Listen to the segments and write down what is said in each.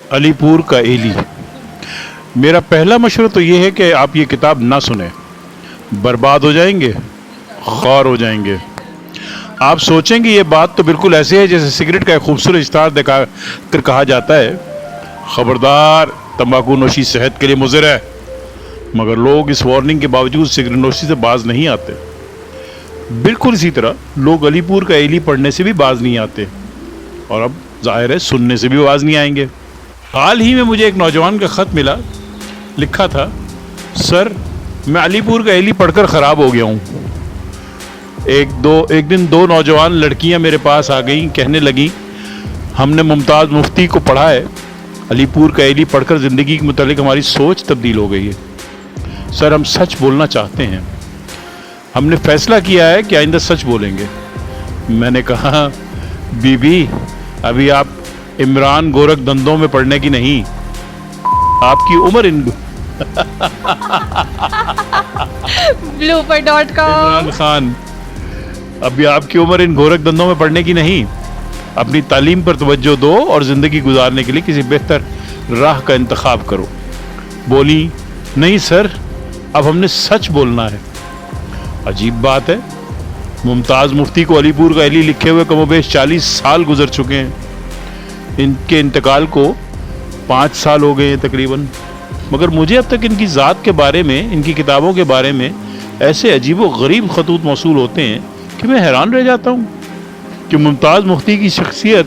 علی پور کا ایلی۔ میرا پہلا مشورہ تو یہ ہے کہ آپ یہ کتاب نہ سنیں، برباد ہو جائیں گے، خوار ہو جائیں گے۔ آپ سوچیں گے یہ بات تو بالکل ایسے ہے جیسے سگریٹ کا ایک خوبصورت اشتہار دکھا کر کہا جاتا ہے، خبردار تمباکو نوشی صحت کے لیے مضر ہے، مگر لوگ اس وارننگ کے باوجود سگریٹ نوشی سے باز نہیں آتے۔ بالکل اسی طرح لوگ علی پور کا ایلی پڑھنے سے بھی باز نہیں آتے، اور اب ظاہر ہے سننے سے بھی باز نہیں آئیں گے۔ حال ہی میں مجھے ایک نوجوان کا خط ملا، لکھا تھا، سر میں علی پور کا ایلی پڑھ کر خراب ہو گیا ہوں۔ ایک دن دو نوجوان لڑکیاں میرے پاس آ گئیں، کہنے لگیں ہم نے ممتاز مفتی کو پڑھا ہے، علی پور کا ایلی پڑھ کر زندگی کے متعلق ہماری سوچ تبدیل ہو گئی ہے۔ سر ہم سچ بولنا چاہتے ہیں، ہم نے فیصلہ کیا ہے کہ آئندہ سچ بولیں گے۔ میں نے کہا بی بی ابھی آپ عمران گورکھ دندوں میں پڑھنے کی نہیں، آپ کی عمر blooper.com عمران خان ابھی آپ کی عمر ان گورکھ دندوں میں پڑھنے کی نہیں، اپنی تعلیم پر توجہ دو اور زندگی گزارنے کے لیے کسی بہتر راہ کا انتخاب کرو۔ بولی نہیں سر اب ہم نے سچ بولنا ہے۔ عجیب بات ہے، ممتاز مفتی کو علی پور کا ایلی لکھے ہوئے کم و بیش 40 سال گزر چکے ہیں، ان کے انتقال کو 5 سال ہو گئے ہیں تقریباً، مگر مجھے اب تک ان کی ذات کے بارے میں، ان کی کتابوں کے بارے میں ایسے عجیب و غریب خطوط موصول ہوتے ہیں کہ میں حیران رہ جاتا ہوں کہ ممتاز مفتی کی شخصیت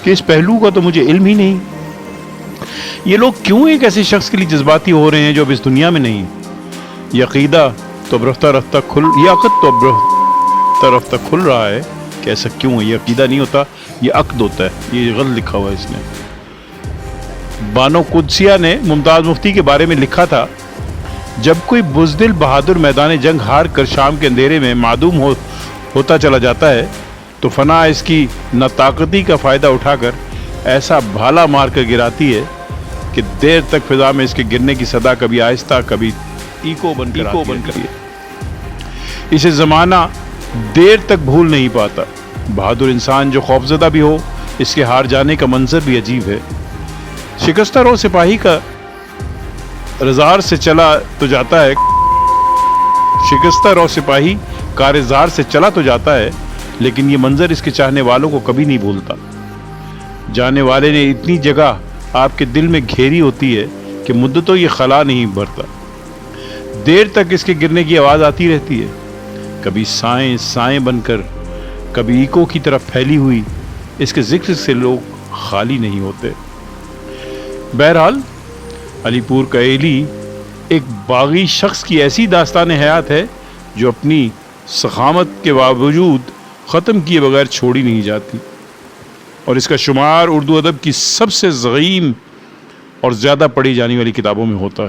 کے اس پہلو کا تو مجھے علم ہی نہیں۔ یہ لوگ کیوں ایک ایسے شخص کے لیے جذباتی ہو رہے ہیں جو اب اس دنیا میں نہیں؟ یہ عقیدہ تو اب رفتہ رفتہ کھل رہا ہے کہ ایسا کیوں ہے۔ یہ عقیدہ نہیں ہوتا، یہ عقد ہوتا ہے، یہ غلط لکھا ہوا ہے اس نے۔ بانو قدسیہ نے ممتاز مفتی کے بارے میں لکھا تھا، جب کوئی بزدل بہادر میدان جنگ ہار کر شام کے اندھیرے میں معدوم ہوتا چلا جاتا ہے تو فنا اس کی ناطاقتی کا فائدہ اٹھا کر ایسا بھالا مار کر گراتی ہے کہ دیر تک فضا میں اس کے گرنے کی صدا کبھی آہستہ کبھی ایکو بن کر اسے زمانہ دیر تک بھول نہیں پاتا۔ بہادر انسان جو خوفزدہ بھی ہو، اس کے ہار جانے کا منظر بھی عجیب ہے۔ شکستہ رو سپاہی کا رزار سے چلا تو جاتا ہے، شکستہ رو سپاہی کارزار سے چلا تو جاتا ہے، لیکن یہ منظر اس کے چاہنے والوں کو کبھی نہیں بھولتا۔ جانے والے نے اتنی جگہ آپ کے دل میں گھیری ہوتی ہے کہ مدتوں یہ خلا نہیں بھرتا۔ دیر تک اس کے گرنے کی آواز آتی رہتی ہے، کبھی سائیں بن کر، کبھی ایکو کی طرف پھیلی ہوئی، اس کے ذکر سے لوگ خالی نہیں ہوتے۔ بہرحال علی پور کا ایلی ایک باغی شخص کی ایسی داستان حیات ہے جو اپنی سخاوت کے باوجود ختم کیے بغیر چھوڑی نہیں جاتی، اور اس کا شمار اردو ادب کی سب سے ضخیم اور زیادہ پڑھی جانے والی کتابوں میں ہوتا ہے۔